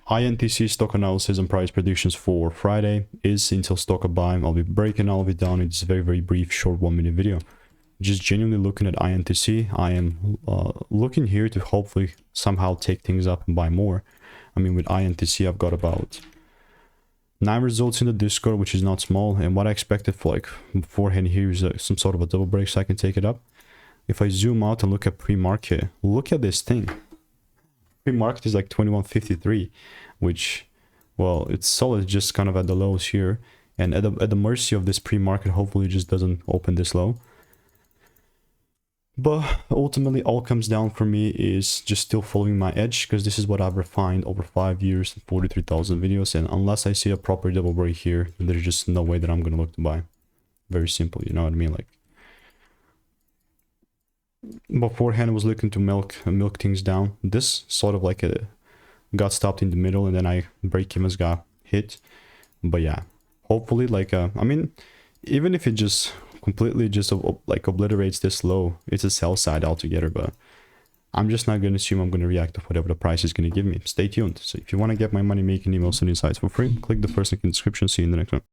INTC stock analysis and price predictions for Friday is Intel stock a buy. I'll be breaking all of it down in this very brief short 1-minute video. Just genuinely looking at INTC. I am looking here to hopefully somehow take things up and buy more. I mean, with INTC, I've got about 9 results in the Discord, which is not small, and what I expected for like beforehand here is some sort of a double break so I can take it up. If I zoom out and look at pre-market, look at this thing. Pre-market is like 21.53, which, well, it's solid, just kind of at the lows here, and at the mercy of this pre-market. Hopefully it just doesn't open this low. But ultimately, all comes down for me is just still following my edge, because this is what I've refined over 5 years, 43,000 videos. And unless I see a proper double break here, there's just no way that I'm going to look to buy. Very simple, you know what I mean? Like, beforehand, I was looking to milk things down. This sort of like got stopped in the middle, and then I break evens got hit. But yeah, hopefully, like, I mean, even if it just completely just like obliterates this low, it's a sell side altogether. But I'm just not going to assume I'm going to react to whatever the price is going to give me. Stay tuned. So if you want to get my money making emails and insights for free, click the first link in the description. See you in the next one.